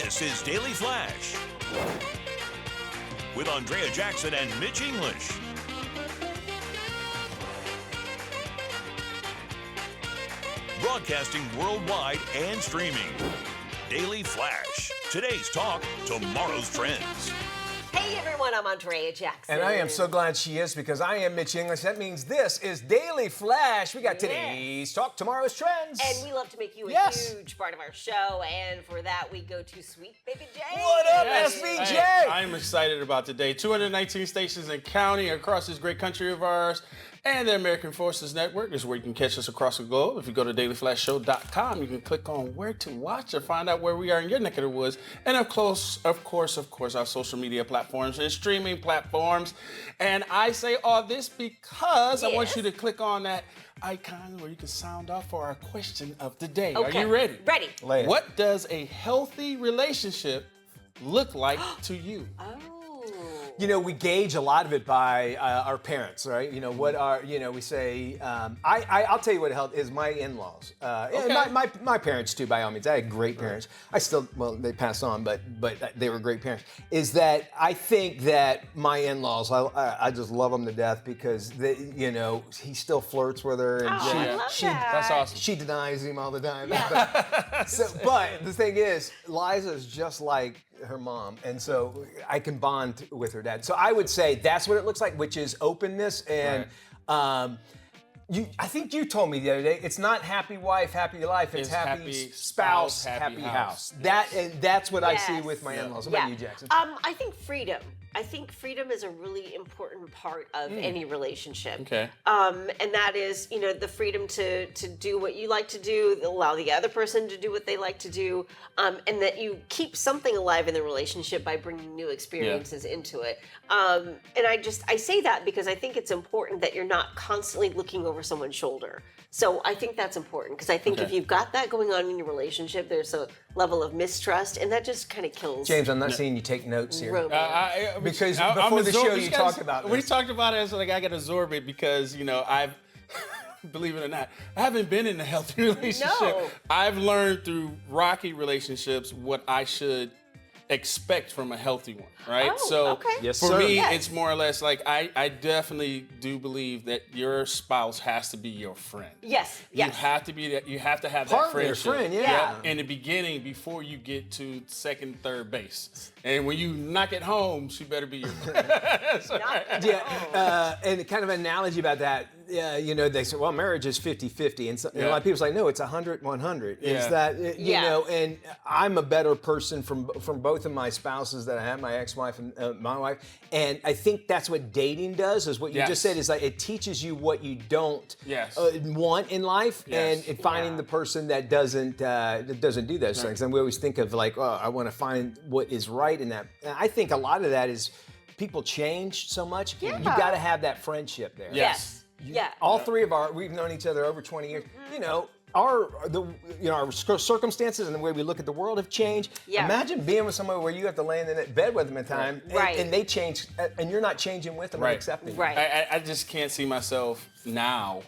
This is Daily Flash with Andrea Jackson and Mitch English. Broadcasting worldwide and streaming. Daily Flash. Today's talk, tomorrow's trends. Hey everyone, I'm Andrea Jackson. And I am so glad she is because I am Mitch English. That means this is Daily Flash. We got today's talk, tomorrow's trends. And we love to make you a huge part of our show. And for that, we go to Sweet Baby J. What up, SBJ? Hey, I'm excited about today. 219 stations and counting across this great country of ours. And the American Forces Network is where you can catch us across the globe. If you go to dailyflashshow.com, you can click on where to watch or find out where we are in your neck of the woods. And of course, our social media platforms and streaming platforms. And I say all this because I want you to click on that icon where you can sound off for our question of the day. Okay. Are you ready? Ready. What does a healthy relationship look like to you? You know, we gauge a lot of it by our parents, right? You know, what are, we say, I'll tell you what helped is my in-laws. And my parents too, by all means. I had great parents. I still, they passed on, but they were great parents. Is that I think that my in-laws, I just love them to death because, he still flirts with her. And I love that. That's awesome. She denies him all the time. Yeah. But the thing is, Liza's just like her mom, and so I can bond with her dad. So I would say that's what it looks like, which is openness and I think you told me the other day, it's not happy wife, happy life, it's happy spouse, happy house. That's what I see with my in-laws. What about you, Jackson? I think freedom. I think freedom is a really important part of any relationship. Okay. And that is, the freedom to do what you like to do, allow the other person to do what they like to do, and that you keep something alive in the relationship by bringing new experiences into it. And I say that because I think it's important that you're not constantly looking over someone's shoulder. So I think that's important because I think if you've got that going on in your relationship, there's a level of mistrust, and that just kind of kills. James, I'm not seeing you take notes here. Because I'm before the show, you you talked about this. We talked about it as like I got to absorb it because, I've, believe it or not, I haven't been in a healthy relationship. No. I've learned through rocky relationships what I should expect from a healthy one, right? For me, it's more or less like I definitely do believe that your spouse has to be your friend. Yes. You have to be that. You have to have Partner, that friendship. friend, yeah. In the beginning, before you get to second, third base, and when you knock it home, she better be your friend. And kind of an analogy about that. They say, well, marriage is 50-50. And, and a lot of people say, no, it's 100-100. Is that, and I'm a better person from both of my spouses that I have, my ex-wife and my wife. And I think that's what dating does, is what you just said, is like it teaches you what you don't want in life and finding the person that doesn't do those things. And we always think of like, oh, I want to find what is right in that. And I think a lot of that is people change so much. You got to have that friendship there. Yes. All three of we've known each other over 20 years. Our circumstances and the way we look at the world have changed. Yeah. Imagine being with someone where you have to lay in the bed with them at time, and they change, and you're not changing with them or accepting. Right. I just can't see myself now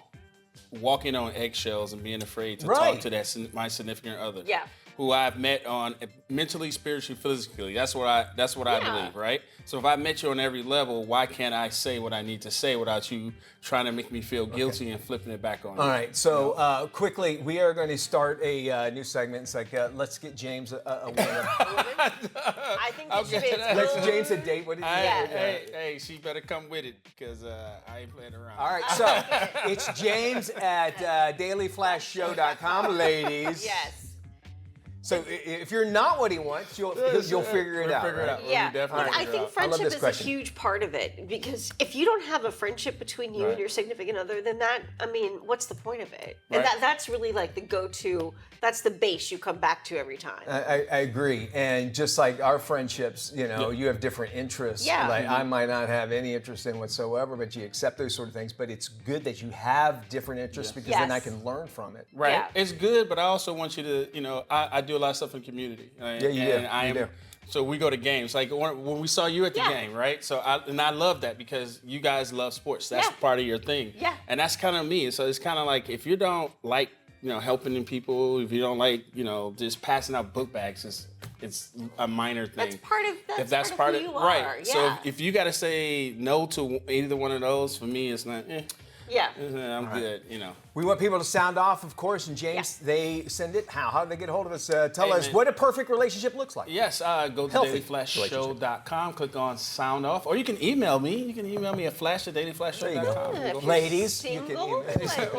walking on eggshells and being afraid to talk to my significant other. Yeah. Who I've met on mentally, spiritually, physically. That's what I believe, right? So if I met you on every level, why can't I say what I need to say without you trying to make me feel guilty and flipping it back on you? All right, so quickly, we are going to start a new segment. It's like, let's get James a winner. I think you should be. Let's James a date. What did you Hey, she better come with it because I ain't playing around. All right, so it's James at dailyflashshow.com, ladies. Yes. So if you're not what he wants, you'll figure it out. Figure it out. Yeah, Definitely I think friendship is a huge part of it, because if you don't have a friendship between you and your significant other, then what's the point of it? And that's really like the go-to. That's the base you come back to every time. I agree, and just like our friendships, you have different interests. Yeah. Like I might not have any interest in whatsoever, but you accept those sort of things. But it's good that you have different interests because then I can learn from it. Right. Yeah. It's good, but I also want you to, I do a lot of stuff in community. You do. So we go to games. Like when we saw you at the game, right? So I love that because you guys love sports. That's part of your thing. Yeah. And that's kind of me. So it's kind of like if you don't like, helping people, if you don't like, just passing out book bags, it's a minor thing. That's part of if that's part who of you right. are. So Yeah. if you got to say no to either one of those, for me, it's not. Yeah. I'm good. We want people to sound off, of course, and James, they send it. How do they get a hold of us? Tell us what a perfect relationship looks like. Yes, go to dailyflashshow.com, click on sound off, or you can email me. You can email me at flash@dailyflashshow.com. There you go. If Ladies, you're you can single email. and you're interested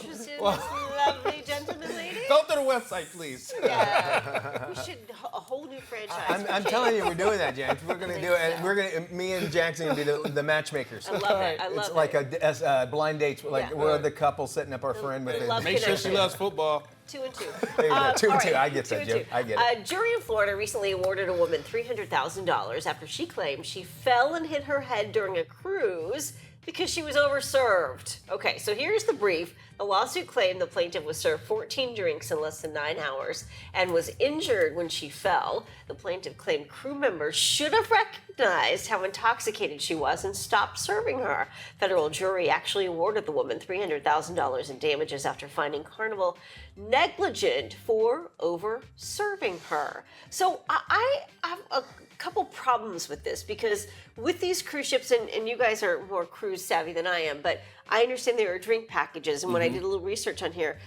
in this lovely gentleman lady. Go to the website, please. Yeah. We should a whole new franchise. I'm telling you, we're doing that, James. We're going to do it. And me and Jackson will be the matchmakers. I love it. I love It's it. like a blind dates. Like Yeah. we're the couple setting up our friend with love it. Make sure she connection. loves football. 2 and 2. There you go. 2 and all 2. right. I get 2 that, and Jim. 2. I get it. A jury in Florida recently awarded a woman $300,000 after she claimed she fell and hit her head during a cruise because she was overserved. Okay, so here's the brief. The lawsuit claimed the plaintiff was served 14 drinks in less than 9 hours and was injured when she fell. The plaintiff claimed crew members should have recognized how intoxicated she was and stopped serving her. Federal jury actually awarded the woman $300,000 in damages after finding Carnival negligent for over-serving her. So I have a couple problems with this because with these cruise ships, and you guys are more cruise savvy than I am, but I understand there are drink packages, and when I did a little research on here,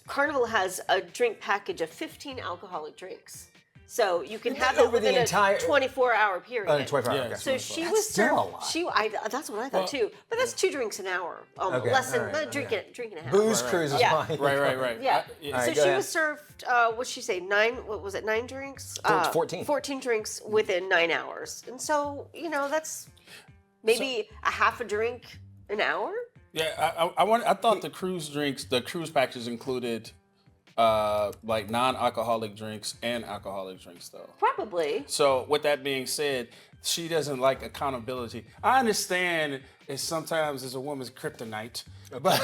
Carnival has a drink package of 15 alcoholic drinks. So you can have it Over the within entire- a 24-hour period. 24 Yeah. hours. So she was still served. a lot. That's what I thought too. But that's 2 drinks an hour. Okay, Less than all right, not drinking a half. Booze cruise is Yeah. fine. Right. Yeah. All right, So go she ahead. was served, what'd she say, 9 drinks? 14. 14 drinks within 9 hours. And so, that's maybe a half a drink an hour? Yeah, I thought the cruise packages included like non-alcoholic drinks and alcoholic drinks though. Probably. So with that being said, she doesn't like accountability. I understand it sometimes is a woman's kryptonite, but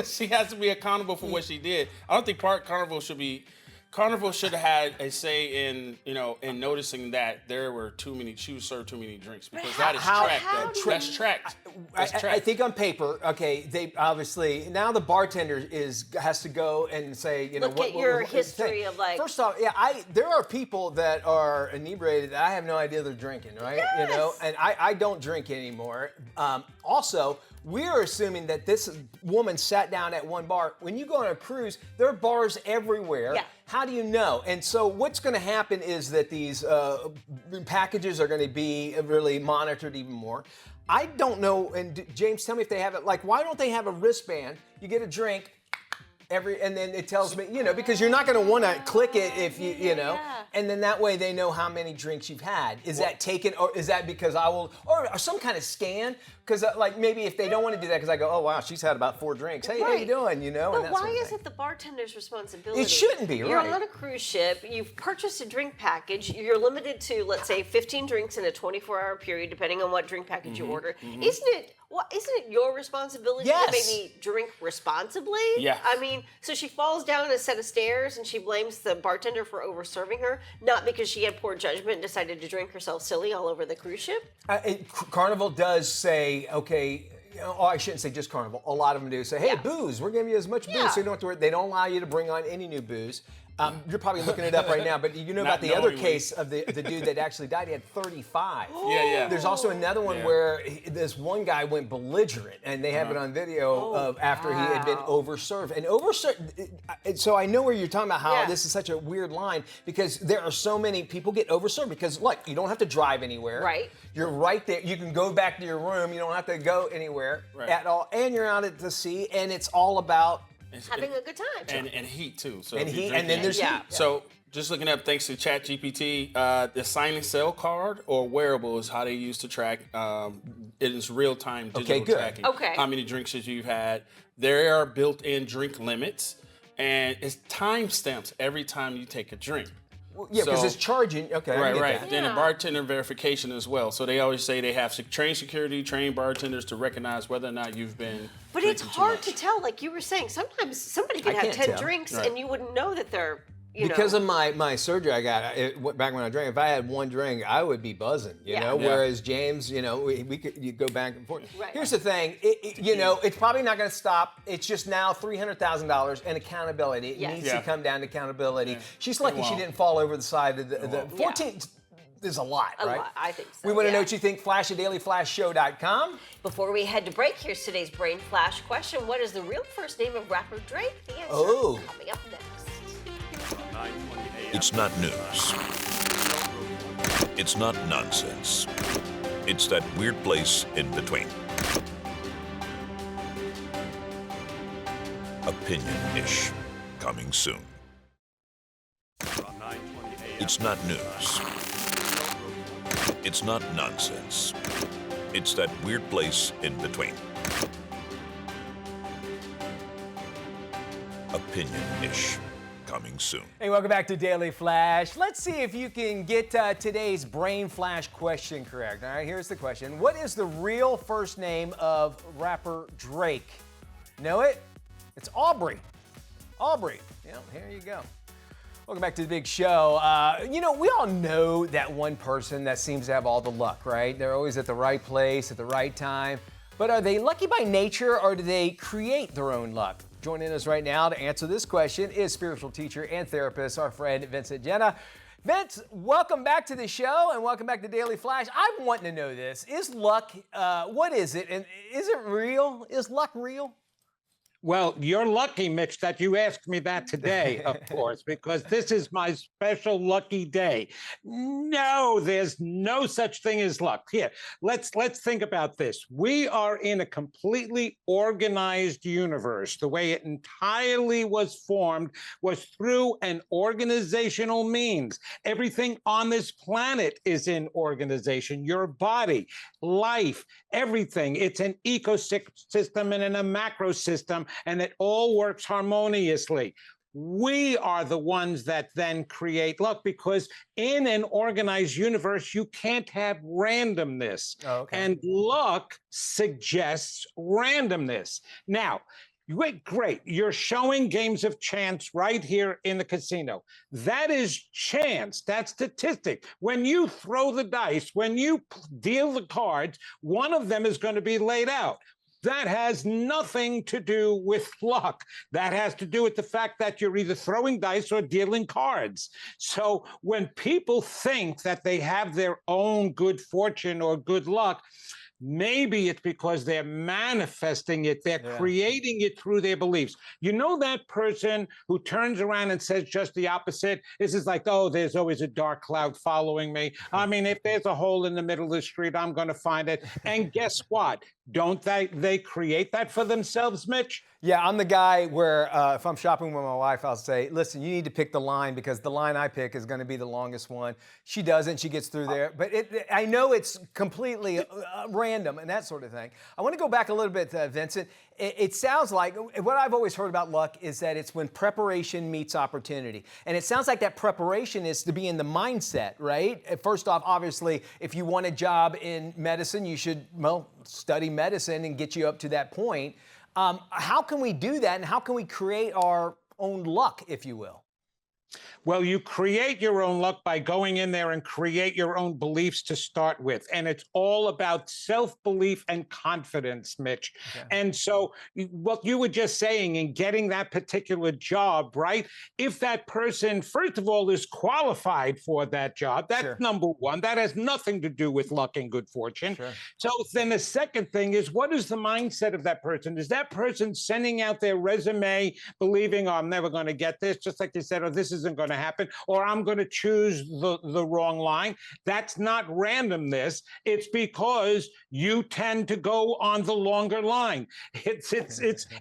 she has to be accountable for what she did. I don't think Carnival should have had a say in noticing that she was served too many drinks because that is tracked. That's tracked. I think on paper, okay, they obviously now the bartender has to go and say, Look at your history of like. First off, there are people that are inebriated that I have no idea they're drinking, right? Yes. And I don't drink anymore. Also, we're assuming that this woman sat down at one bar. When you go on a cruise, there are bars everywhere. Yeah. How do you know? And so what's going to happen is that these packages are going to be really monitored even more. I don't know, and James, tell me if they have it. Like, why don't they have a wristband? You get a drink, and then it tells me, because you're not going to want to click it if you and then that way they know how many drinks you've had. Is that taken, or is that because or some kind of scan? Because like maybe if they don't want to do that, because I go, oh wow, she's had about 4 drinks. Hey, how you doing? And But that why sort of is thing. it the bartender's responsibility? It shouldn't be, You're right? on a cruise ship. You've purchased a drink package. You're limited to, let's say, 15 drinks in a 24-hour period, depending on what drink package you order. Isn't it your responsibility Yes. to maybe drink responsibly? Yeah. I mean, so she falls down a set of stairs and she blames the bartender for over-serving her, not because she had poor judgment and decided to drink herself silly all over the cruise ship? Carnival does say, okay. I shouldn't say just Carnival. A lot of them do say, hey, booze, we're giving you as much booze, so you don't have to worry. They don't allow you to bring on any new booze. You're probably looking it up right now, but you know about the other case of the dude that actually died? He had 35. Yeah. There's also another one where this one guy went belligerent, and they have it on video of after he had been overserved. And so I know where you're talking about how this is such a weird line, because there are so many people get overserved because, look, you don't have to drive anywhere. Right. You're right there. You can go back to your room. You don't have to go anywhere at all. And you're out at the sea, and it's all about Having a good time. And heat too. So and if you're heat, and then there's drinking- heat. So just looking up, thanks to ChatGPT, the sign and sell card or wearable is how they use to track. It is real time digital good. tracking. Okay. How many drinks that you've had? There are built-in drink limits, and it's timestamps every time you take a drink. Yeah, because So- it's charging. Okay, I get Right. that. Then a Yeah. bartender verification as well. So they always say they have trained security, trained bartenders to recognize whether or not you've been. But it's drinking too hard much. to tell. Like you were saying, sometimes somebody could I have can't 10 tell. drinks Right. and you wouldn't know that they're Because of my surgery I got back when I drank, if I had one drink, I would be buzzing, you know? Yeah. Whereas James, you go back and forth. Right. Here's the thing, it's probably not going to stop. It's just now $300,000 and accountability. It needs to come down to accountability. She's lucky she didn't fall over the side of the 14. There's a lot, right? A lot, I think so. We want to know what you think. Flash at dailyflashshow.com. Before we head to break, here's today's Brain Flash question. What is the real first name of rapper Drake? The answer coming up next. It's not news. It's not nonsense. It's that weird place in between. Opinion-ish. Coming soon. It's not news. It's not nonsense. It's that weird place in between. Opinion-ish. Coming soon. Hey, welcome back to Daily Flash. Let's see if you can get today's Brain Flash question correct. All right, here's the question. What is the real first name of rapper Drake? Know it? It's Aubrey. Aubrey. Here you go. Welcome back to the big show. We all know that one person that seems to have all the luck, right? They're always at the right place at the right time. But are they lucky by nature or do they create their own luck? Joining us right now to answer this question is spiritual teacher and therapist, our friend Vincent Genna. Vince, welcome back to the show and welcome back to Daily Flash. I'm wanting to know this. Is luck, what is it? And is it real? Is luck real? Well, you're lucky, Mitch, that you asked me that today, of course, because this is my special lucky day. No, there's no such thing as luck. Here, let's think about this. We are in a completely organized universe. The way it entirely was formed was through an organizational means. Everything on this planet is in organization. Your body, life, everything. It's an ecosystem and in a macro system, and it all works harmoniously. We are the ones that then create luck because in an organized universe, you can't have randomness. Oh, okay. And luck suggests randomness. Now, great. You're showing games of chance right here in the casino. That is chance. That's statistic. When you throw the dice, when you deal the cards, one of them is going to be laid out. That has nothing to do with luck. That has to do with the fact that you're either throwing dice or dealing cards. So when people think that they have their own good fortune or good luck, maybe it's because they're manifesting it. They're creating it through their beliefs. You know that person who turns around and says just the opposite? This is like, oh, there's always a dark cloud following me. I mean, if there's a hole in the middle of the street, I'm going to find it. And guess what? Don't they create that for themselves, Mitch? Yeah, I'm the guy where if I'm shopping with my wife, I'll say, listen, you need to pick the line because the line I pick is going to be the longest one. She doesn't. She gets through there. But I know it's completely random and that sort of thing. I want to go back a little bit, Vincent. It sounds like what I've always heard about luck is that it's when preparation meets opportunity. And it sounds like that preparation is to be in the mindset, right? First off, obviously, if you want a job in medicine, you should, study medicine and get you up to that point. How can we do that and how can we create our own luck, if you will? Well, you create your own luck by going in there and create your own beliefs to start with. And it's all about self-belief and confidence, Mitch. Okay. And so what you were just saying in getting that particular job, right? If that person, first of all, is qualified for that job, that's number one. That has nothing to do with luck and good fortune. So then the second thing is, what is the mindset of that person? Is that person sending out their resume believing, oh, I'm never going to get this, just like you said, oh, this isn't going to happen, or I'm going to choose the wrong line? That's not randomness. It's because you tend to go on the longer line.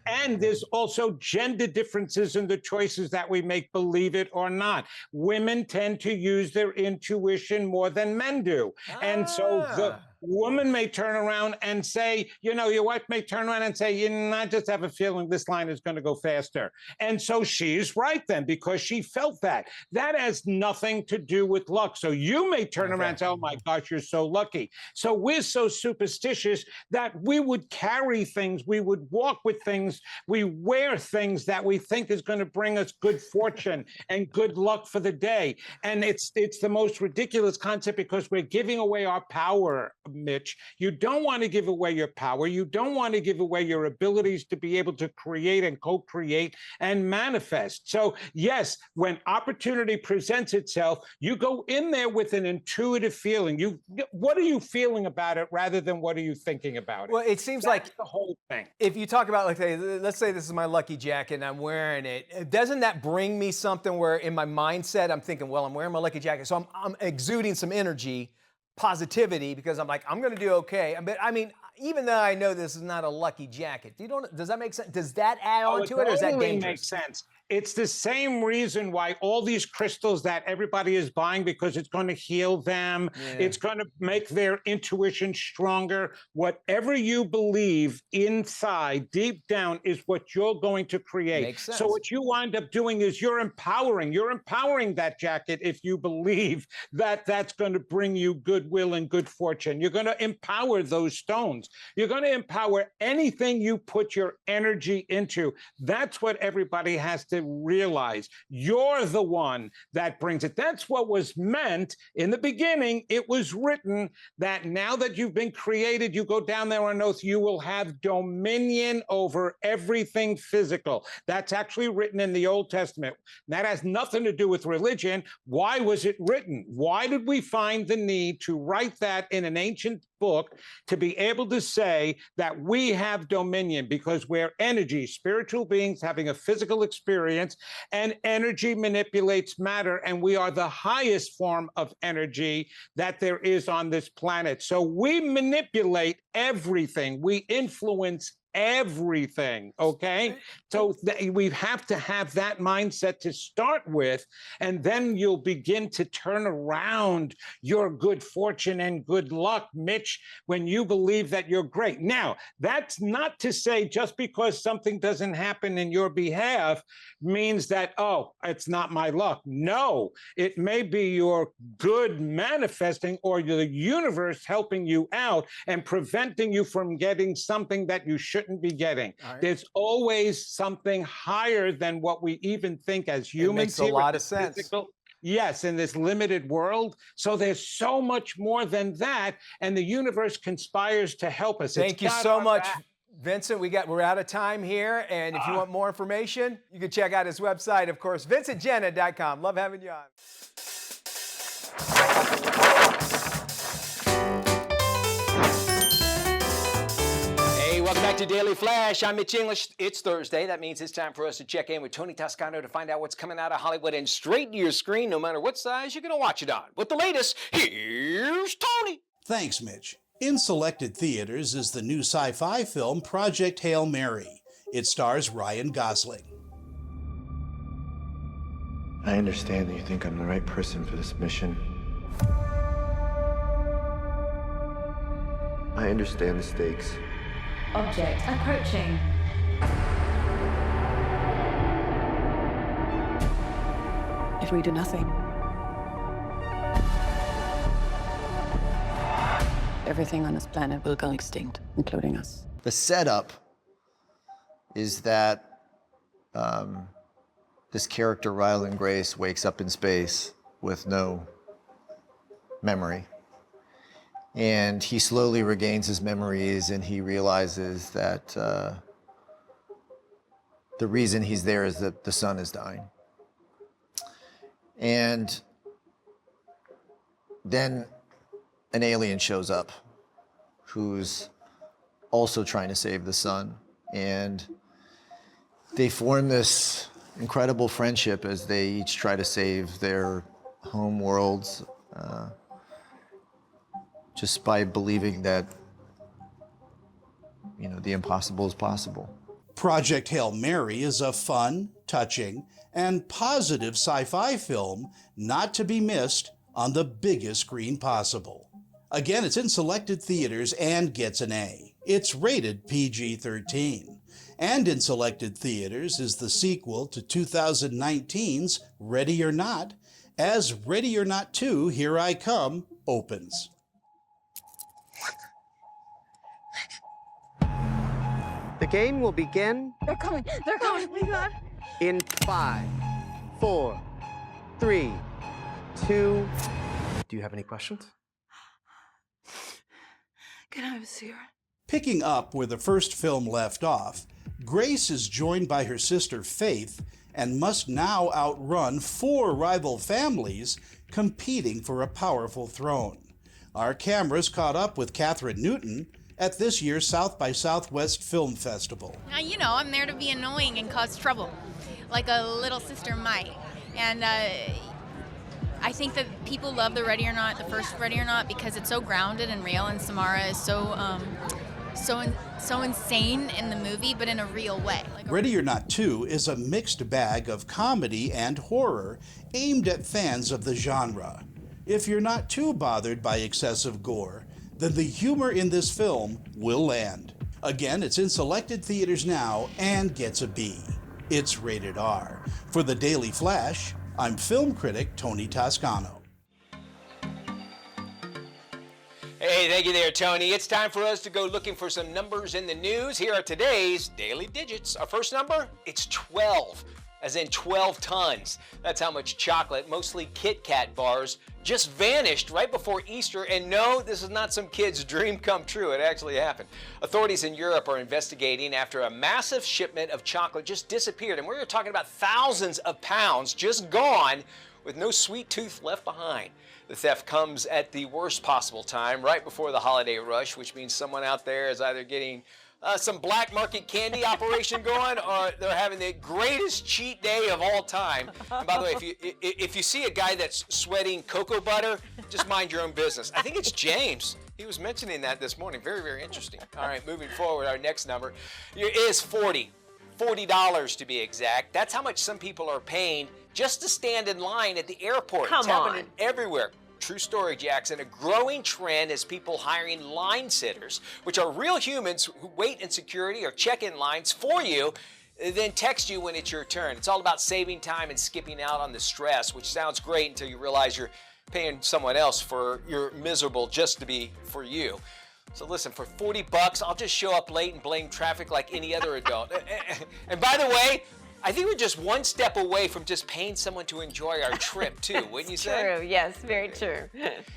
And there's also gender differences in the choices that we make, believe it or not. Women tend to use their intuition more than men do. And so woman may turn around and say, your wife may turn around and say, I just have a feeling this line is going to go faster. And so she's right then, because she felt that. That has nothing to do with luck. So you may turn around and say, oh my gosh, you're so lucky. So we're so superstitious that we would carry things, we would walk with things, we wear things that we think is going to bring us good fortune and good luck for the day. And it's the most ridiculous concept, because we're giving away our power, Mitch. You don't want to give away your power. You don't want to give away your abilities to be able to create and co-create and manifest. So yes, when opportunity presents itself, you go in there with an intuitive feeling. What are you feeling about it rather than what are you thinking about it? Well, it seems That's like the whole thing. if you talk about, like, let's say this is my lucky jacket and I'm wearing it, doesn't that bring me something where in my mindset I'm thinking, well, I'm wearing my lucky jacket, so I'm exuding some energy, positivity, because I'm like, I'm going to do okay. But I mean, even though I know this is not a lucky jacket, does that make sense? Does that add on to it, or is that dangerous? It makes sense. It's the same reason why all these crystals that everybody is buying, because it's going to heal them. Yeah. It's going to make their intuition stronger. Whatever you believe inside, deep down, is what you're going to create. Makes sense. So what you wind up doing is you're empowering that jacket if you believe that that's going to bring you goodwill and good fortune. You're going to empower those stones. You're going to empower anything you put your energy into. That's what everybody has to realize. You're the one that brings it. That's what was meant in the beginning. It was written that now that you've been created, you go down there on oath, you will have dominion over everything physical. That's actually written in the Old Testament. That has nothing to do with religion. Why was it written? Why did we find the need to write that in an ancient book to be able to say that we have dominion? Because we're energy, spiritual beings having a physical experience, and energy manipulates matter, and we are the highest form of energy that there is on this planet. So we manipulate everything. We influence everything, okay? So we have to have that mindset to start with, and then you'll begin to turn around your good fortune and good luck, Mitch, when you believe that you're great. Now, that's not to say just because something doesn't happen in your behalf means that, oh, it's not my luck. No, it may be your good manifesting or the universe helping you out and preventing you from getting something that you shouldn't be getting. Right. There's always something higher than what we even think as humans. It makes a lot of sense. Yes, in this limited world. So there's so much more than that, and the universe conspires to help us. Thank you so much, Vincent. We're out of time here, and if you want more information, you can check out his website, of course, vincentgenna.com. Love having you on. Welcome back to Daily Flash. I'm Mitch English. It's Thursday. That means it's time for us to check in with Tony Toscano to find out what's coming out of Hollywood and straight to your screen, no matter what size you're going to watch it on. With the latest, here's Tony. Thanks, Mitch. In selected theaters is the new sci-fi film Project Hail Mary. It stars Ryan Gosling. I understand that you think I'm the right person for this mission. I understand the stakes. Object approaching. If we do nothing, everything on this planet will go extinct, including us. The setup is that this character, Ryland Grace, wakes up in space with no memory. And he slowly regains his memories, and he realizes that the reason he's there is that the sun is dying. And then an alien shows up who's also trying to save the sun. And they form this incredible friendship as they each try to save their home worlds. Just by believing that, the impossible is possible. Project Hail Mary is a fun, touching, and positive sci-fi film not to be missed on the biggest screen possible. Again, it's in selected theaters and gets an A. It's rated PG-13. And in selected theaters is the sequel to 2019's Ready or Not, as Ready or Not 2, Here I Come opens. The game will begin. They're coming. They're coming. Oh my God. In 5, 4, 3, 2. Do you have any questions? Can I have a cigarette? Picking up where the first film left off, Grace is joined by her sister Faith and must now outrun 4 rival families competing for a powerful throne. Our cameras caught up with Catherine Newton at this year's South by Southwest Film Festival. You know, I'm there to be annoying and cause trouble, like a little sister might. And I think that people love the Ready or Not, the first Ready or Not, because it's so grounded and real, and Samara is so insane in the movie, but in a real way. Ready or Not 2 is a mixed bag of comedy and horror aimed at fans of the genre. If you're not too bothered by excessive gore, then the humor in this film will land. Again, it's in selected theaters now and gets a B. It's rated R. For the Daily Flash, I'm film critic Tony Toscano. Hey, thank you there, Tony. It's time for us to go looking for some numbers in the news. Here are today's Daily Digits. Our first number, it's 12, as in 12 tons. That's how much chocolate, mostly Kit Kat bars, just vanished right before Easter. And no, this is not some kid's dream come true. It actually happened. Authorities in Europe are investigating after a massive shipment of chocolate just disappeared. And we're talking about thousands of pounds just gone with no sweet tooth left behind. The theft comes at the worst possible time, right before the holiday rush, which means someone out there is either getting some black market candy operation going, or they're having the greatest cheat day of all time. And by the way, if you see a guy that's sweating cocoa butter, just mind your own business. I think it's James. He was mentioning that this morning. Very, very interesting. All right, moving forward, our next number is $40 to be exact. That's how much some people are paying just to stand in line at the airport. It's happening everywhere. True story, Jackson. A growing trend is people hiring line sitters, which are real humans who wait in security or check in lines for you, then text you when it's your turn. It's all about saving time and skipping out on the stress, which sounds great until you realize you're paying someone else for your miserable just to be for you. So listen, for $40, I'll just show up late and blame traffic like any other adult. And by the way, I think we're just one step away from just paying someone to enjoy our trip, too, wouldn't you say? True, yes, very true.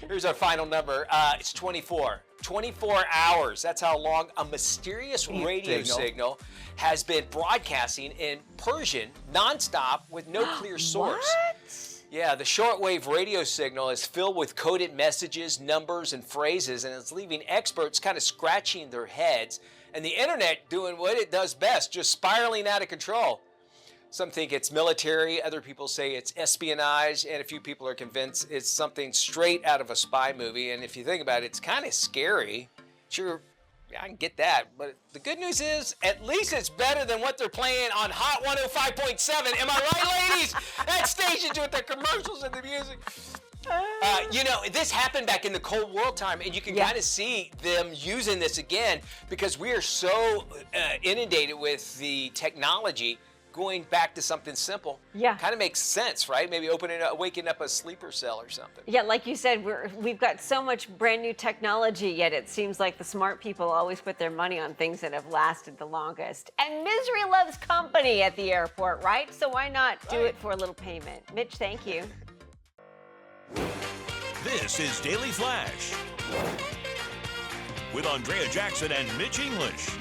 Here's our final number. It's 24. 24 hours. That's how long a mysterious radio signal has been broadcasting in Persian nonstop with no clear source. What? Yeah, the shortwave radio signal is filled with coded messages, numbers, and phrases, and it's leaving experts kind of scratching their heads, and the internet doing what it does best, just spiraling out of control. Some think it's military, other people say it's espionage, and a few people are convinced it's something straight out of a spy movie. And if you think about it, it's kind of scary. Sure, I can get that, but the good news is, at least it's better than what they're playing on Hot 105.7. Am I right, ladies? That station's with the commercials and the music. You know, this happened back in the Cold War time, and you can kind of see them using this again because we are so inundated with the technology. Going back to something simple, kind of makes sense, right? Maybe waking up a sleeper cell or something. Yeah, like you said, we've got so much brand new technology, yet it seems like the smart people always put their money on things that have lasted the longest. And misery loves company at the airport, right? So why not do it for a little payment? Mitch, thank you. This is Daily Flash with Andrea Jackson and Mitch English.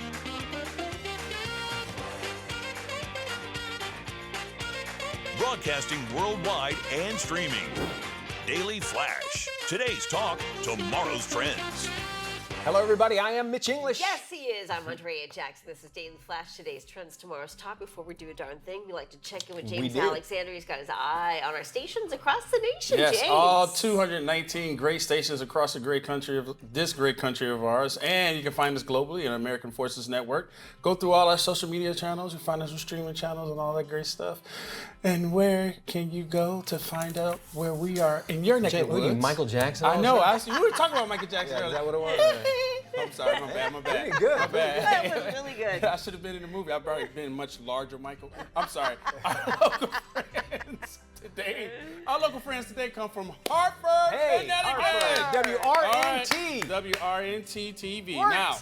Broadcasting worldwide and streaming. Daily Flash. Today's talk, tomorrow's trends. Hello, everybody. I am Mitch English. Yes, he is. I'm Andrea Jackson. This is Daily Flash. Today's trends, tomorrow's top. Before we do a darn thing, we like to check in with James Alexander. He's got his eye on our stations across the nation. Yes, James. all 219 great stations across the great country of ours, and you can find us globally on American Forces Network. Go through all our social media channels. You find us on streaming channels and all that great stuff. And where can you go to find out where we are in your neck of the woods? Michael Jackson? I know. We were talking about Michael Jackson earlier. Is that what it was? I'm sorry, my bad. Pretty good. My bad. That was really good. I should have been in the movie. I've probably been much larger, Michael. I'm sorry. Our local friends today come from Hartford, Connecticut. WRNT. WRNT TV. Now,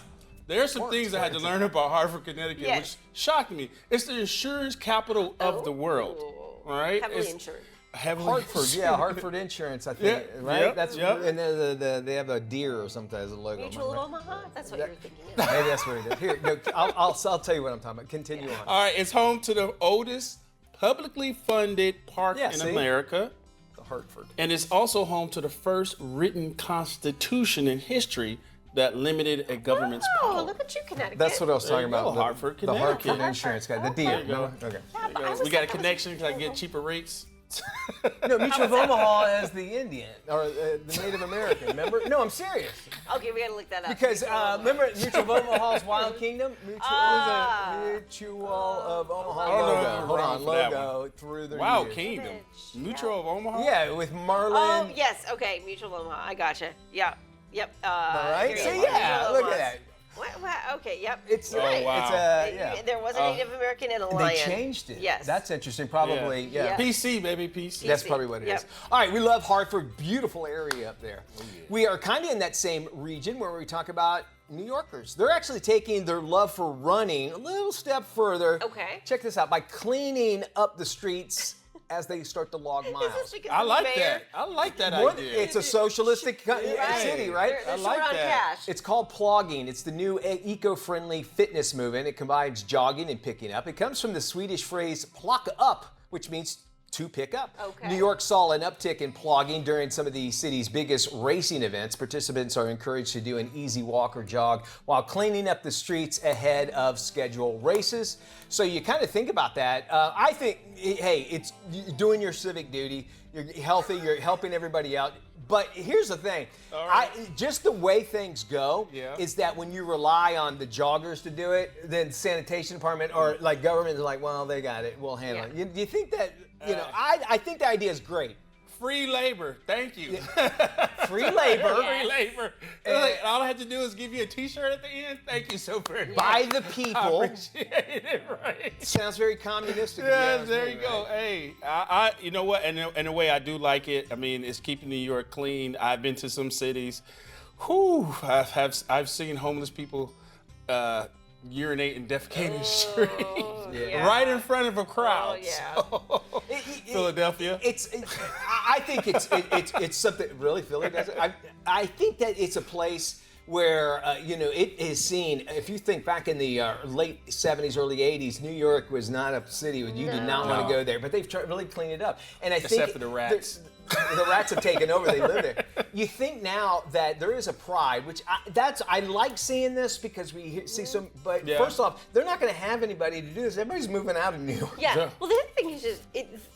there's some things I had to learn about Hartford, Connecticut, which shocked me. It's the insurance capital of the world. All right? Heavily insured. Hartford Insurance, I think, right? Yep, That's and they have a deer or something as a logo. Mutual of Omaha. That's what you were thinking. Maybe that's what it is. Here, no, I'll tell you what I'm talking about. Continue on. All right, it's home to the oldest publicly funded park in America. The Hartford. And it's also home to the first written constitution in history that limited a government's power. Oh, look at you, Connecticut. That's what I was talking about. Hartford, the Connecticut. Hartford Insurance guy, the deer. Okay. We got a connection because I get cheaper rates. No, Mutual of Omaha is the Indian or the Native American. Remember? No, I'm serious. Okay, we gotta look that up. Because remember Mutual of Omaha's Wild Kingdom? Mutual of Omaha logo. Hold on, logo through the Wild Kingdom. Mutual of Omaha? Yeah, with Marlin. Oh, yes. Okay, Mutual of Omaha. I gotcha. Yep. All right. So yeah, look at that. What? Okay, yep. It's right. Wow. There was a Native American and a lion. They changed it. Yes. That's interesting. Probably, yeah. PC, baby, PC. That's probably what it is. All right, we love Hartford. Beautiful area up there. Oh, yeah. We are kind of in that same region where we talk about New Yorkers. They're actually taking their love for running a little step further. Okay. Check this out. By cleaning up the streets as they start to log miles. I like that. I like that idea. It's a socialistic city, right? I like that. It's called plogging. It's the new eco-friendly fitness movement. It combines jogging and picking up. It comes from the Swedish phrase plocka up, which means to pick up. Okay. New York saw an uptick in plogging during some of the city's biggest racing events. Participants are encouraged to do an easy walk or jog while cleaning up the streets ahead of scheduled races. So you kind of think about that. I think, hey, it's doing your civic duty. You're healthy. You're helping everybody out. But here's the thing, just the way things go is that when you rely on the joggers to do it, then sanitation department or like government is like, well, they got it, we'll handle it. Do you think that, I think the idea is great. Free labor, thank you. Free labor. Free labor. All I have to do is give you a T-shirt at the end. Thank you so very much. By the people. I appreciate it, right? Sounds very communistic. Yeah, there you go. Hey, I you know what? And in a way, I do like it. I mean, it's keeping New York clean. I've been to some cities. I've seen homeless people urinate and defecate in the street right in front of a crowd. Oh, yeah. Philadelphia. I think it's something. Really, Philly does it. I think that it's a place where it is seen. If you think back in the late '70s, early '80s, New York was not a city you did not want to go there. But they've really cleaned it up. And I think except for the rats. The rats have taken over. They live there. You think now that there is a pride, which I like seeing this because we see some. But first off, they're not going to have anybody to do this. Everybody's moving out of New York. Yeah. Well, the other thing is just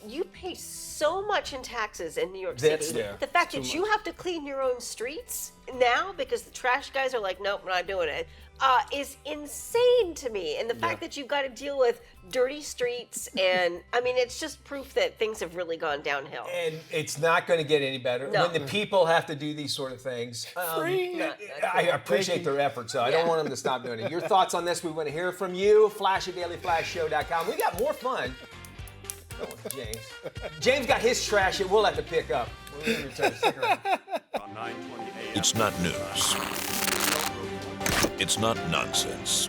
you pay so much in taxes in New York City. The fact that you have to clean your own streets now because the trash guys are like, nope, we're not doing it, is insane to me. And the fact that you've got to deal with dirty streets, and I mean, it's just proof that things have really gone downhill. And it's not going to get any better when the people have to do these sort of things. I appreciate their efforts, so I don't want them to stop doing it. Your thoughts on this? We want to hear from you. Flash at dailyflashshow.com. We got more fun. Oh, James got his trash that we'll have to pick up. We'll return. Stick around. It's not news. It's not nonsense.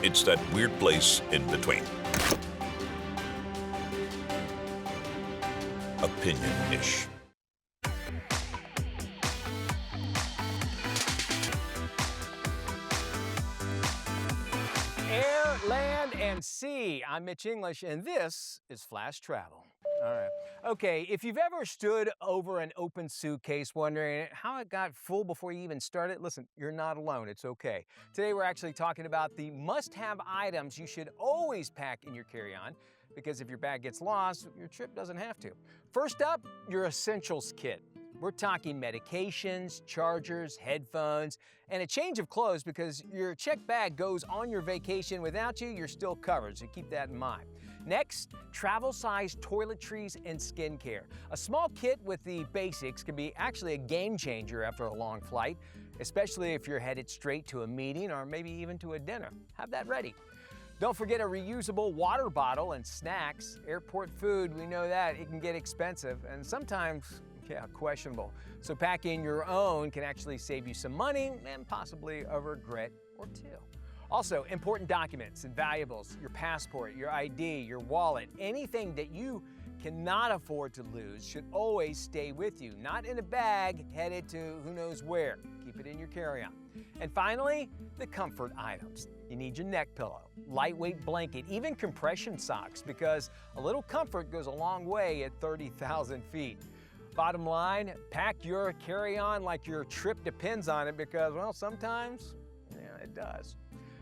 It's that weird place in between. Opinion-ish. Air, land, and sea. I'm Mitch English, and this is Flash Travel. All right. Okay, if you've ever stood over an open suitcase wondering how it got full before you even started, listen, you're not alone. It's okay. Today we're actually talking about the must-have items you should always pack in your carry-on, because if your bag gets lost, your trip doesn't have to. First up, your essentials kit. We're talking medications, chargers, headphones, and a change of clothes, because your checked bag goes on your vacation without you, you're still covered, so keep that in mind. Next, travel-sized toiletries and skincare. A small kit with the basics can be actually a game changer after a long flight, especially if you're headed straight to a meeting or maybe even to a dinner. Have that ready. Don't forget a reusable water bottle and snacks. Airport food, we know that, it can get expensive and sometimes, questionable. So packing your own can actually save you some money and possibly a regret or two. Also, important documents and valuables, your passport, your ID, your wallet, anything that you cannot afford to lose should always stay with you, not in a bag headed to who knows where. Keep it in your carry-on. And finally, the comfort items. You need your neck pillow, lightweight blanket, even compression socks, because a little comfort goes a long way at 30,000 feet. Bottom line, pack your carry-on like your trip depends on it, because, well, sometimes, it does.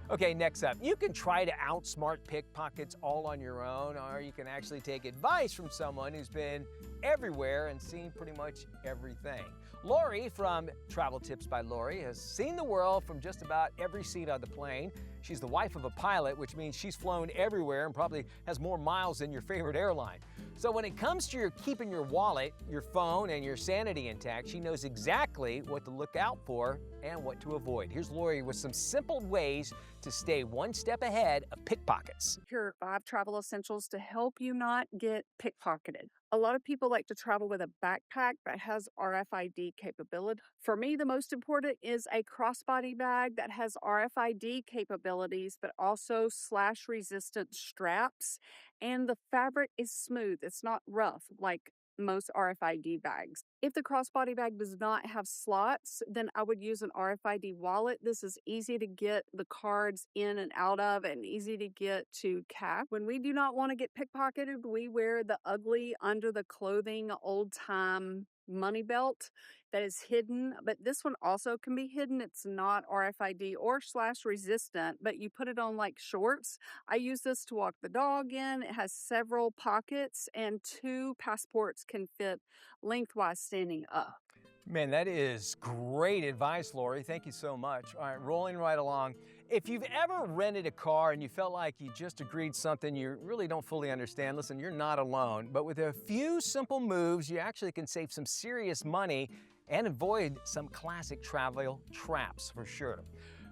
Okay, next up, you can try to outsmart pickpockets all on your own, or you can actually take advice from someone who's been everywhere and seen pretty much everything. Lori from Travel Tips by Lori has seen the world from just about every seat on the plane. She's the wife of a pilot, which means she's flown everywhere and probably has more miles than your favorite airline. So when it comes to keeping your wallet, your phone, and your sanity intact, she knows exactly what to look out for and what to avoid. Here's Lori with some simple ways to stay one step ahead of pickpockets. Here are 5 travel essentials to help you not get pickpocketed. A lot of people like to travel with a backpack that has RFID capability. For me, the most important is a crossbody bag that has RFID capabilities, but also slash-resistant straps. And the fabric is smooth. It's not rough like most RFID bags. If the crossbody bag does not have slots, then I would use an RFID wallet. This is easy to get the cards in and out of and easy to get to cap. When we do not want to get pickpocketed, we wear the ugly under the clothing old-time money belt that is hidden, but this one also can be hidden. It's not RFID or slash resistant, but you put it on like shorts. I use this to walk the dog in. It has several pockets and 2 passports can fit lengthwise standing up. Man, that is great advice, Lori. Thank you so much. All right, rolling right along. If you've ever rented a car and you felt like you just agreed something you really don't fully understand, listen, you're not alone. But with a few simple moves, you actually can save some serious money and avoid some classic travel traps for sure.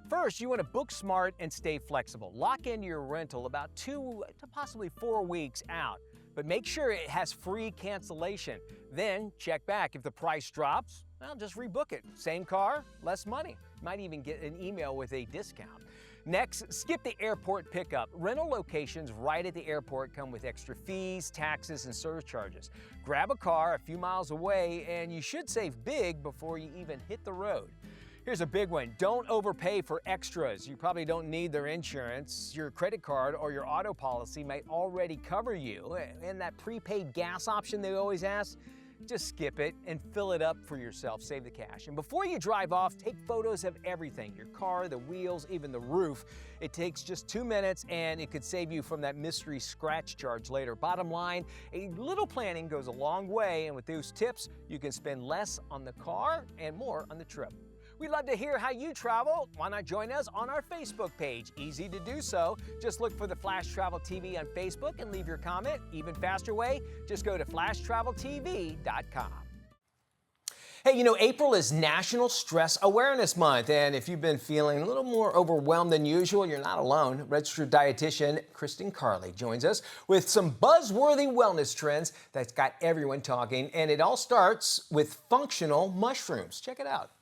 First, you want to book smart and stay flexible. Lock into your rental about 2 to possibly 4 weeks out, but make sure it has free cancellation. Then check back. If the price drops, well, just rebook it. Same car, less money. Might even get an email with a discount. Next, skip the airport pickup. Rental locations right at the airport come with extra fees, taxes, and surcharges. Grab a car a few miles away and you should save big before you even hit the road. Here's a big one. Don't overpay for extras. You probably don't need their insurance. Your credit card or your auto policy might already cover you. And that prepaid gas option they always ask, just skip it and fill it up for yourself. Save the cash. And before you drive off, take photos of everything. Your car, the wheels, even the roof. It takes just 2 minutes and it could save you from that mystery scratch charge later. Bottom line, a little planning goes a long way. And with those tips, you can spend less on the car and more on the trip. We'd love to hear how you travel. Why not join us on our Facebook page? Easy to do so. Just look for the Flash Travel TV on Facebook and leave your comment. Even faster way, just go to flashtraveltv.com. Hey, April is National Stress Awareness Month, and if you've been feeling a little more overwhelmed than usual, you're not alone. Registered dietitian Kristen Carley joins us with some buzzworthy wellness trends that's got everyone talking, and it all starts with functional mushrooms. Check it out.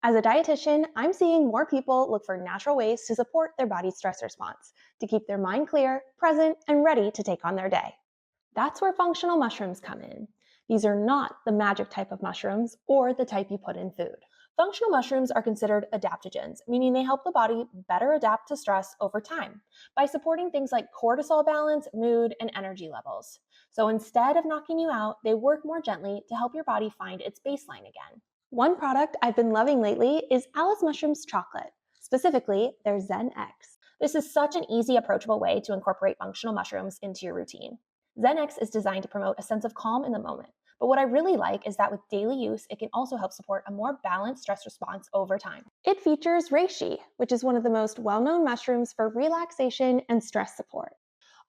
As a dietitian, I'm seeing more people look for natural ways to support their body's stress response, to keep their mind clear, present, and ready to take on their day. That's where functional mushrooms come in. These are not the magic type of mushrooms or the type you put in food. Functional mushrooms are considered adaptogens, meaning they help the body better adapt to stress over time by supporting things like cortisol balance, mood, and energy levels. So instead of knocking you out, they work more gently to help your body find its baseline again. One product I've been loving lately is Alice Mushrooms Chocolate, specifically their Zen X. This is such an easy, approachable way to incorporate functional mushrooms into your routine. Zen X is designed to promote a sense of calm in the moment. But what I really like is that with daily use, it can also help support a more balanced stress response over time. It features reishi, which is one of the most well-known mushrooms for relaxation and stress support,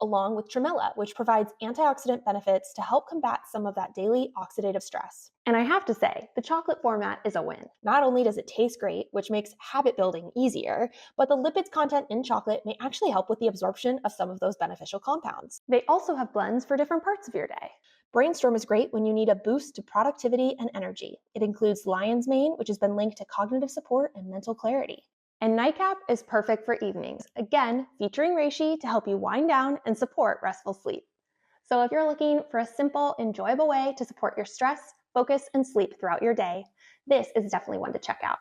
along with tremella, which provides antioxidant benefits to help combat some of that daily oxidative stress. And I have to say, the chocolate format is a win. Not only does it taste great, which makes habit building easier, but the lipids content in chocolate may actually help with the absorption of some of those beneficial compounds. They also have blends for different parts of your day. Brainstorm is great when you need a boost to productivity and energy. It includes lion's mane, which has been linked to cognitive support and mental clarity. And Nightcap is perfect for evenings, again, featuring reishi to help you wind down and support restful sleep. So if you're looking for a simple, enjoyable way to support your stress, focus, and sleep throughout your day, this is definitely one to check out.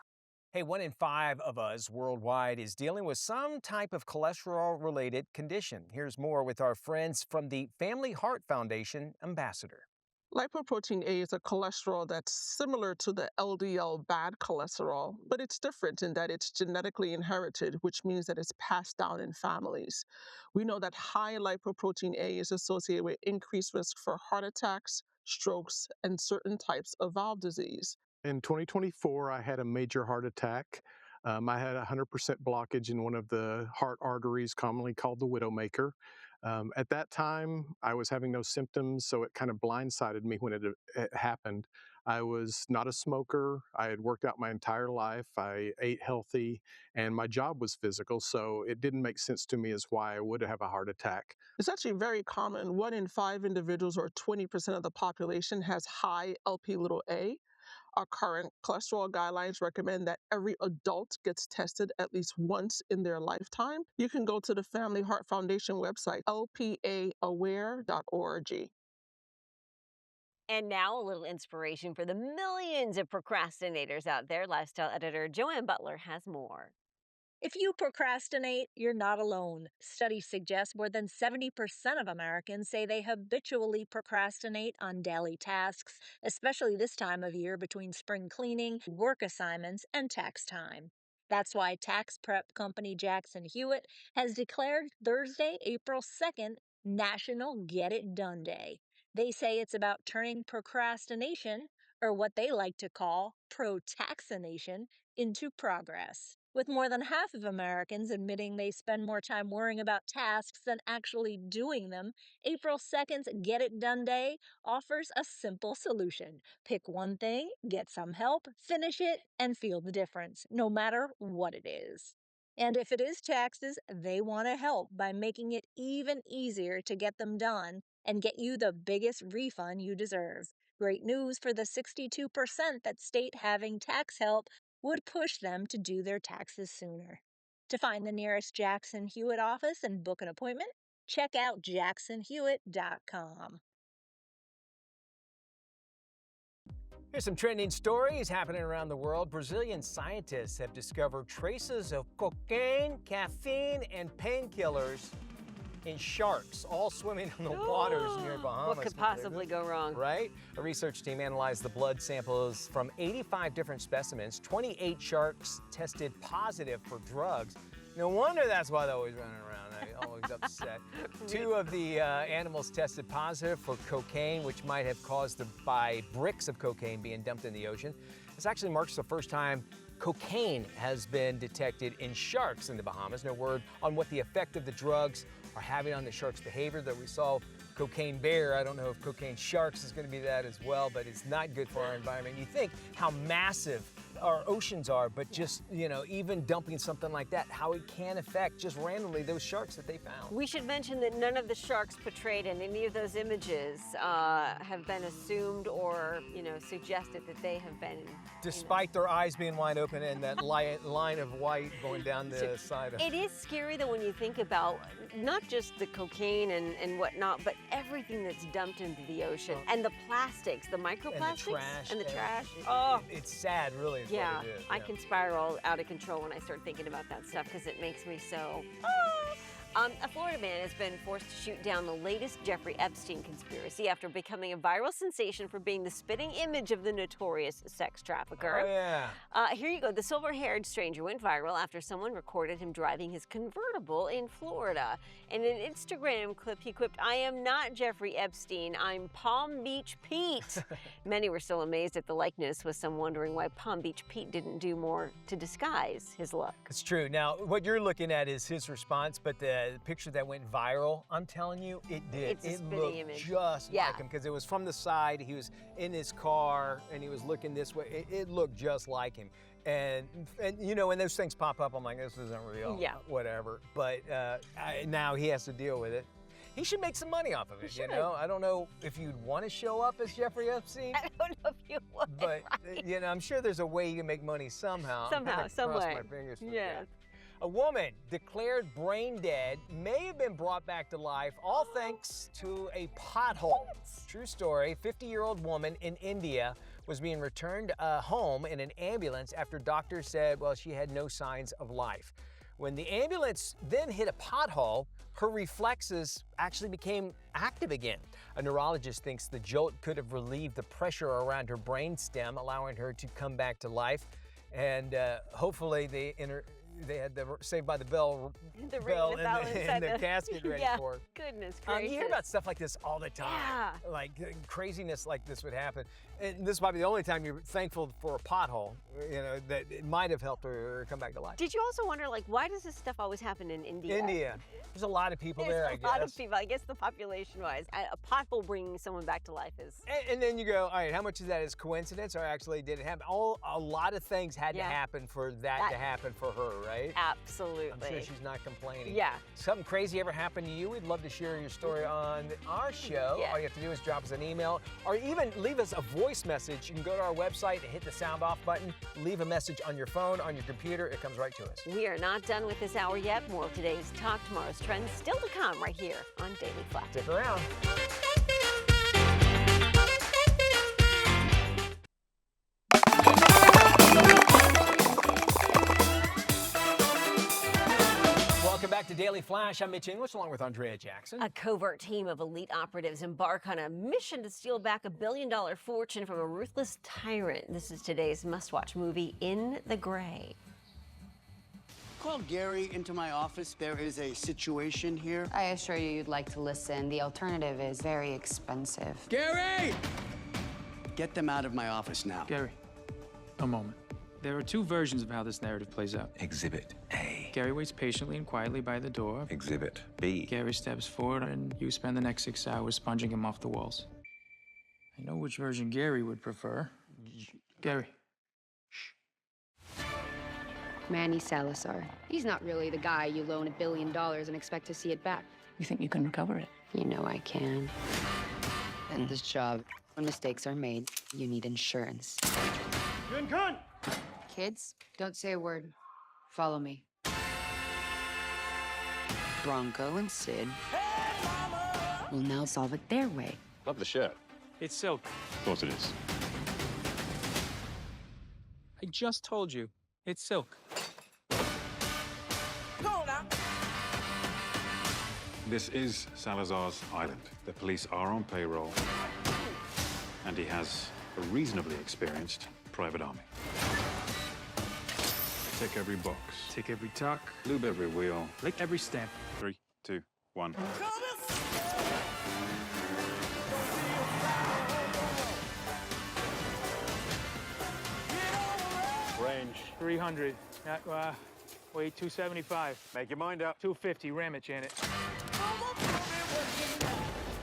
Hey, 1 in 5 of us worldwide is dealing with some type of cholesterol-related condition. Here's more with our friends from the Family Heart Foundation Ambassador. Lipoprotein A is a cholesterol that's similar to the LDL bad cholesterol, but it's different in that it's genetically inherited, which means that it's passed down in families. We know that high lipoprotein A is associated with increased risk for heart attacks, strokes, and certain types of valve disease. In 2024, I had a major heart attack. I had 100% blockage in one of the heart arteries, commonly called the widowmaker. At that time, I was having no symptoms, so it kind of blindsided me when it happened. I was not a smoker. I had worked out my entire life. I ate healthy, and my job was physical, so it didn't make sense to me as why I would have a heart attack. It's actually very common. 1 in 5 individuals, or 20% of the population, has high Lp(a). Our current cholesterol guidelines recommend that every adult gets tested at least once in their lifetime. You can go to the Family Heart Foundation website, lpaaware.org. And now a little inspiration for the millions of procrastinators out there. Lifestyle editor Joanne Butler has more. If you procrastinate, you're not alone. Studies suggest more than 70% of Americans say they habitually procrastinate on daily tasks, especially this time of year between spring cleaning, work assignments, and tax time. That's why tax prep company Jackson Hewitt has declared Thursday, April 2nd, National Get It Done Day. They say it's about turning procrastination, or what they like to call pro-taxination, into progress. With more than half of Americans admitting they spend more time worrying about tasks than actually doing them, April 2nd's Get It Done Day offers a simple solution. Pick one thing, get some help, finish it, and feel the difference, no matter what it is. And if it is taxes, they want to help by making it even easier to get them done and get you the biggest refund you deserve. Great news for the 62% that state having tax help would push them to do their taxes sooner. To find the nearest Jackson Hewitt office and book an appointment, check out jacksonhewitt.com. Here's some trending stories happening around the world. Brazilian scientists have discovered traces of cocaine, caffeine, and painkillers in sharks, all swimming in the waters near Bahamas. What could possibly go wrong? Right? A research team analyzed the blood samples from 85 different specimens. 28 sharks tested positive for drugs. No wonder that's why they're always running around. They're always upset. 2 of the animals tested positive for cocaine, which might have caused by bricks of cocaine being dumped in the ocean. This actually marks the first time cocaine has been detected in sharks in the Bahamas. No word on what the effect of the drugs are having on the shark's behavior. That we saw cocaine bear. I don't know if cocaine sharks is going to be that as well, but it's not good for our environment. You think how massive our oceans are, but just, you know, even dumping something like that, how it can affect just randomly those sharks that they found. We should mention that none of the sharks portrayed in any of those images have been assumed or, you know, suggested that they have been. Despite their eyes being wide open and that line of white going down the side of it is scary though when you think about not just the cocaine and whatnot, but everything that's dumped into the ocean. And the plastics, the microplastics. And the trash. It's sad, really, is Yeah, what it is. I can spiral out of control when I start thinking about that stuff because it makes me so. A Florida man has been forced to shoot down the latest Jeffrey Epstein conspiracy after becoming a viral sensation for being the spitting image of the notorious sex trafficker. Oh, yeah. Here you go. The silver-haired stranger went viral after someone recorded him driving his convertible in Florida. In an Instagram clip, he quipped, "I am not Jeffrey Epstein, I'm Palm Beach Pete." Many were still amazed at the likeness, with some wondering why Palm Beach Pete didn't do more to disguise his look. It's true. Now, what you're looking at is his response, but the picture that went viral, I'm telling you, it did. It's a it spitting looked image. just Yeah. like him because it was from the side. He was in his car and he was looking this way. It looked just like him. And you know, when those things pop up, I'm like, this isn't real. Yeah. Whatever. But now he has to deal with it. He should make some money off of it, you know? I don't know if you'd want to show up as Jeffrey Epstein. I don't know if you would. But, you know, I'm sure there's a way you can make money somehow. Somehow, some Cross way. my fingers for Yes. that. A woman declared brain dead may have been brought back to life, all thanks to a pothole. True story. 50-year-old woman in India was being returned home in an ambulance after doctors said, well, she had no signs of life. When the ambulance then hit a pothole, her reflexes actually became active again. A neurologist thinks the jolt could have relieved the pressure around her brainstem, allowing her to come back to life. And hopefully they had the Saved by the Bell bell and the casket ready for her. Goodness gracious. You hear about stuff like this all the time. Yeah. Like craziness like this would happen. And this might be the only time you're thankful for a pothole, you know, that it might have helped her come back to life. Did you also wonder, like, why does this stuff always happen in India? India. There's a lot of people there, I guess. There's a lot of people. I guess the population-wise, a pothole bringing someone back to life is. And then you go, all right, how much of that is coincidence or actually did it happen? A lot of things had to happen for that to happen for her, right? Absolutely. I'm sure she's not complaining. Yeah. Something crazy ever happened to you? We'd love to share your story on our show. Yeah. All you have to do is drop us an email or even leave us a voice message. You can go to our website and hit the sound off button, leave a message on your phone, on your computer. It comes right to us. We are not done with this hour yet. More of today's Talk, tomorrow's trends still to come right here on Daily Flash. Stick around. Welcome back to Daily Flash. I'm Mitch English along with Andrea Jackson. A covert team of elite operatives embark on a mission to steal back $1 billion fortune from a ruthless tyrant. This is today's must-watch movie, In the Gray. Called Gary into my office. There is a situation here. I assure you you'd like to listen. The alternative is very expensive. Gary! Get them out of my office now. Gary, a moment. There are two versions of how this narrative plays out. Exhibit A. Gary waits patiently and quietly by the door. Exhibit B. Gary steps forward and you spend the next 6 hours sponging him off the walls. I know which version Gary would prefer. Gary. Manny Salazar. He's not really the guy you loan $1 billion and expect to see it back. You think you can recover it? You know I can. In this job, when mistakes are made, you need insurance. Kids, don't say a word. Follow me. Bronco and Sid will now solve it their way. Love the shirt. It's silk. Of course it is. I just told you. It's silk. This is Salazar's island. The police are on payroll, and he has a reasonably experienced private army. Tick every box. Tick every tuck. Lube every wheel. Lick every stamp. 3, 2, 1. Range. 300. Weight 275. Make your mind up. 250. Ram it, Janet.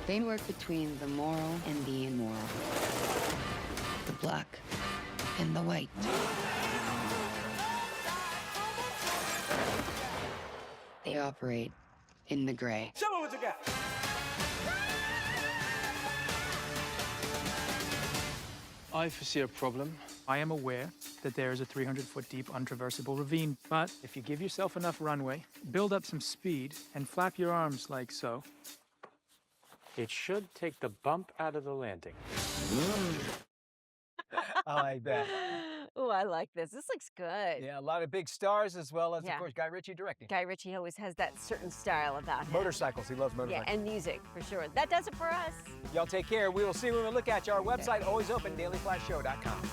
They work between the moral and the immoral. The black and the white. They operate in the gray. Show me what you got. I foresee a problem. I am aware that there is a 300-foot deep untraversable ravine, but if you give yourself enough runway, build up some speed, and flap your arms like so, It should take the bump out of the landing. I like that. Oh, I like this. This looks good. Yeah, a lot of big stars as well as, Yeah. of course, Guy Ritchie directing. Guy Ritchie always has that certain style about him. Motorcycles, he loves Yeah, motorcycles. and music, for sure. That does it for us. Y'all take care. We will see you when we look at you. Our website, always open, dailyflashshow.com.